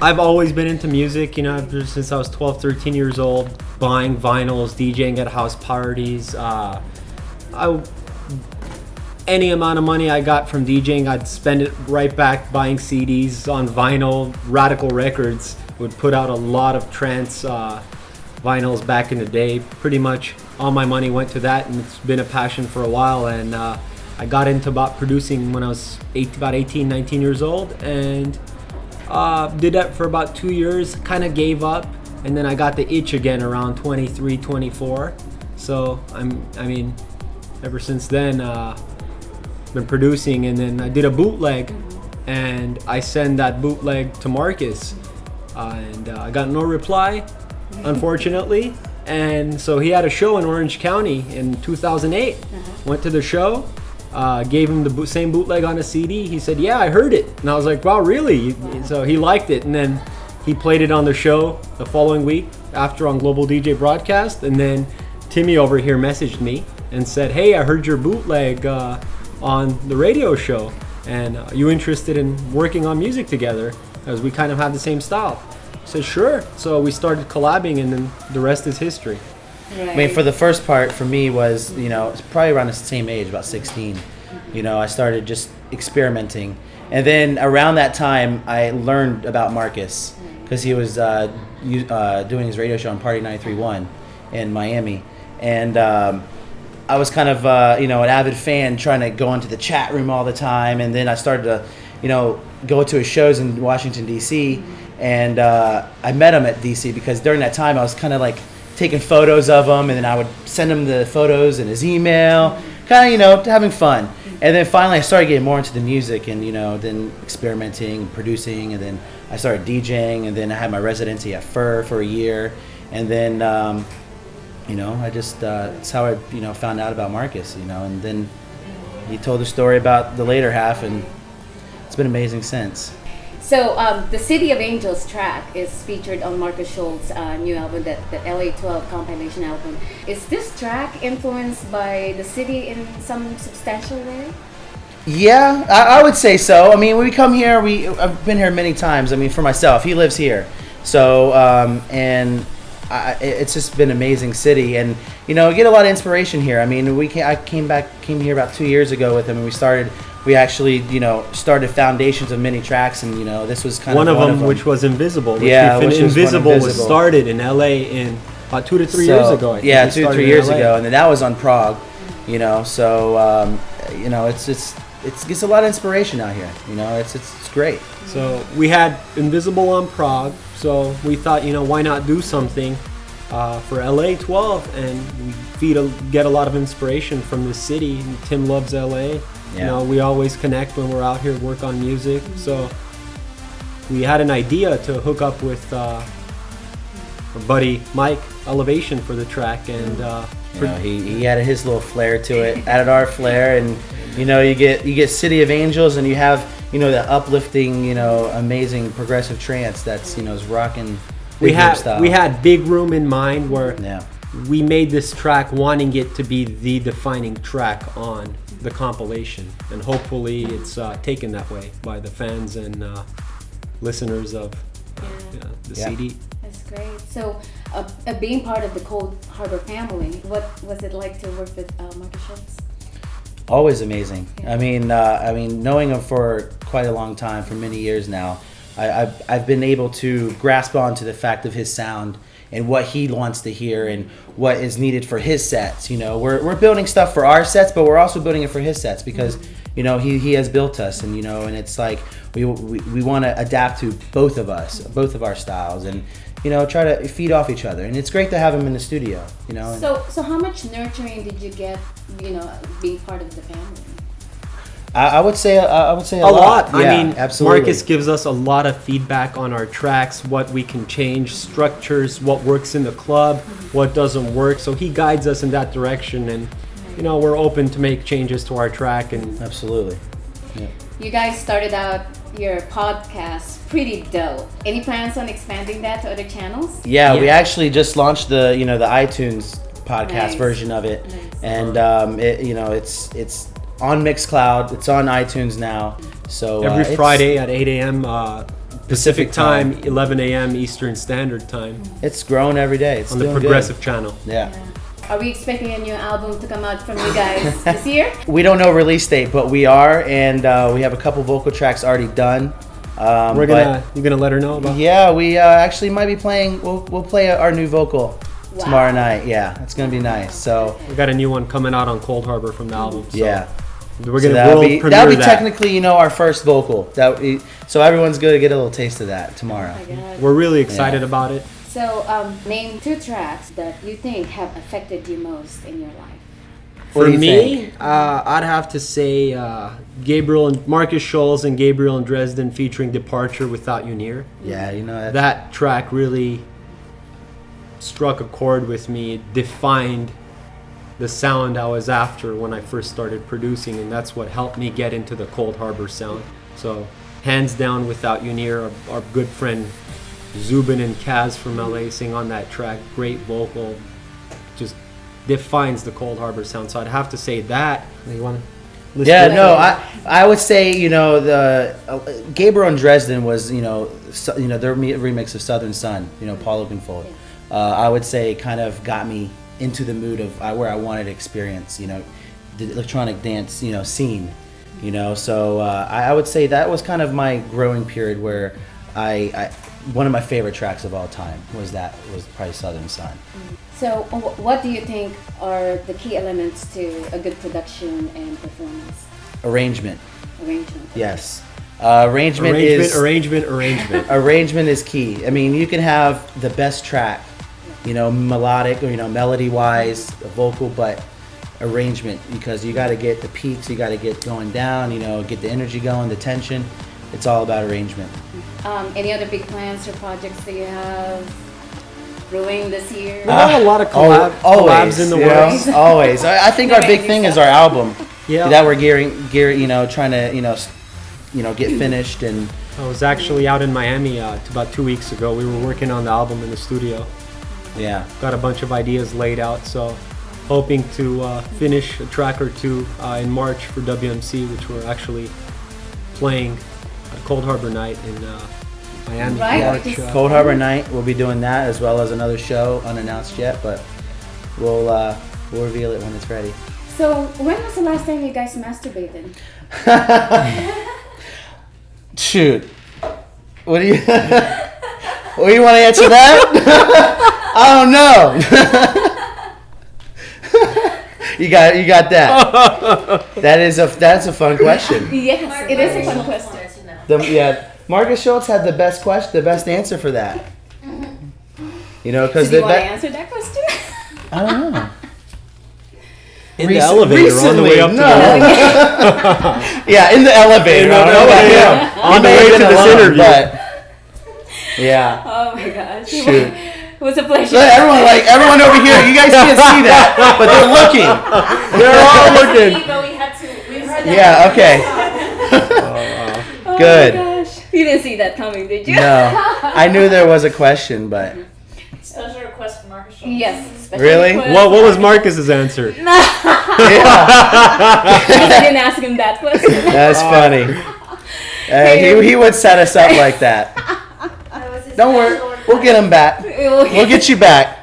I've always been into music, you know, ever since I was 12, 13 years old, buying vinyls, DJing at house parties. Any amount of money I got from DJing, I'd spend it right back buying CDs on vinyl. Radical Records would put out a lot of trance vinyls back in the day. Pretty much all my money went to that, and it's been a passion for a while. And I got into producing when I was about 18, 19 years old, and did that for about 2 years, kind of gave up, and then I got the itch again around 23, 24. So ever since then, been producing, and then I did a bootleg, and I sent that bootleg to Markus, and I got no reply, unfortunately. And so he had a show in Orange County in 2008. Went to the show, gave him the same bootleg on a CD. He said, "Yeah, I heard it." And I was like, "Wow, really?" So he liked it, and then he played it on the show the following week after on Global DJ Broadcast. And then Timmy over here messaged me and said, "Hey, I heard your bootleg on the radio show, and you interested in working on music together, as we kind of have the same style?" I said, "Sure." So we started collabing, and then the rest is history. Right. I mean, for the first part for me was, you know, it's probably around the same age, about 16. You know, I started just experimenting, and then around that time I learned about Markus, because he was doing his radio show on Party 93.1 in Miami, and I was kind of, an avid fan, trying to go into the chat room all the time. And then I started to, go to his shows in Washington, D.C. And I met him at D.C. because during that time I was kind of like taking photos of him. And then I would send him the photos in his email, kind of, having fun. And then finally I started getting more into the music and, then experimenting and producing. And then I started DJing. And then I had my residency at Fur for a year. And then... I just, that's how I, found out about Markus, and then he told the story about the later half, and it's been amazing since. So the City of Angels track is featured on Markus Schulz's new album, the LA12 compilation album. Is this track influenced by the city in some substantial way? Yeah, I would say so. I mean, when we come here, I've been here many times. I mean, for myself, he lives here. So, it's just been an amazing city, and get a lot of inspiration here. I mean, I came here about 2 years ago with him, and we actually started foundations of many tracks, and this was kind one of them, which was Invisible. Invisible was started in LA in about 2 to 3 years ago. I think. Yeah, 2 to 3 years ago, and then that was on Prague. So it gets a lot of inspiration out here. It's great. So we had Invisible on Prague, so we thought, why not do something for LA12, and we get a lot of inspiration from the city. And Tim loves LA. Yeah. We always connect when we're out here, work on music. So we had an idea to hook up with our buddy Mike Elevation for the track, and he added his little flair to it, added our flair, and you get City of Angels, and you have that uplifting, amazing progressive trance that's is rocking. We had Big Room in mind, where we made this track wanting it to be the defining track on the compilation, and hopefully it's taken that way by the fans and listeners of the CD. That's great. So, being part of the Cold Harbour family, what was it like to work with Markus Schulz? Always amazing. Yeah. I mean, knowing him for quite a long time, for many years now, I've been able to grasp onto the fact of his sound and what he wants to hear and what is needed for his sets. We're building stuff for our sets, but we're also building it for his sets because he has built us, and and it's like we want to adapt to both of our styles, and try to feed off each other. And it's great to have him in the studio. So how much nurturing did you get being part of the family? I would say a lot. Yeah, I mean, absolutely. Markus gives us a lot of feedback on our tracks, what we can change, structures, what works in the club, what doesn't work. So he guides us in that direction, and we're open to make changes to our track. And absolutely. Yeah. You guys started out your podcast pretty dope. Any plans on expanding that to other channels? Yeah, we actually just launched the the iTunes podcast version of it, and it's on Mixcloud. It's on iTunes now. So every Friday at 8 a.m. Pacific time, 11 a.m. Eastern Standard Time It's growing every day. It's on the doing Progressive good. channel. Yeah. Are we expecting a new album to come out from you guys this year? We don't know release date, but we are, and we have a couple vocal tracks already done. You're gonna let her know about. Yeah, we actually might be playing. We'll play our new vocal tomorrow night. Yeah, it's gonna be nice. So We got a new one coming out on Cold Harbor from the album. So yeah, we're so gonna that'll world be premiere that. technically our first vocal. So everyone's gonna get a little taste of that tomorrow. Oh my God. We're really excited about it. So, name 2 tracks that you think have affected you most in your life. What For do you me, think? I'd have to say Gabriel and Markus Schulz and Gabriel and Dresden featuring "Departure Without You Near." Yeah, That track really struck a chord with me. It defined the sound I was after when I first started producing, and that's what helped me get into the Cold Harbor sound. So, hands down, "Without You Near," our good friend Zubin and Kaz from LA sing on that track. Great vocal, just defines the Cold Harbor sound. So I'd have to say that. You want to list Yeah, it? no, I would say the Gabriel and Dresden was their remix of Southern Sun, Paul Oakenfold. I would say kind of got me into the mood of where I wanted to experience the electronic dance scene, So I would say that was kind of my growing period where I one of my favorite tracks of all time was probably Southern Sun. So, what do you think are the key elements to a good production and performance? Arrangement. Arrangement. Yes. Arrangement is arrangement is key. I mean, you can have the best track, melodic or melody wise, vocal, but arrangement, because you got to get the peaks, you got to get going down, get the energy going, the tension. It's all about arrangement. Any other big plans or projects that you have brewing this year? We got a lot of collabs in the works. Always. I think our big thing is our album. Yeah. That we're trying to, get finished. And I was actually out in Miami about 2 weeks ago. We were working on the album in the studio. yeah. Got a bunch of ideas laid out, so hoping to finish a track or 2 in March for WMC, which we're actually playing at Cold Harbor Night in Miami. Right. March, Cold Harbor Night, we'll be doing that as well as another show unannounced yet, but we'll reveal it when it's ready. So, when was the last time you guys masturbated? Shoot. What do you want to answer that? I don't know. You got that. That's a fun question. Yes, it is a fun question. Markus Schulz had the best answer for that. Because Do you want to answer that question? I don't know. in the elevator on the way up to the room. Yeah, in the elevator. I don't know about him. On the way to this interview. But, yeah. Oh my gosh. Shoot. It was a pleasure. So everyone over here, you guys can't see that, but they're looking. They're all looking. We heard that. Yeah, okay. Oh Good. my gosh. You didn't see that coming, did you? No. I knew there was a question, but Special request from Markus Schulz. Yes. special Really? request. What was Marcus's answer? yeah, I didn't ask him that question. that's funny. He would set us up like that. Don't worry, we'll get him back. We'll get you back.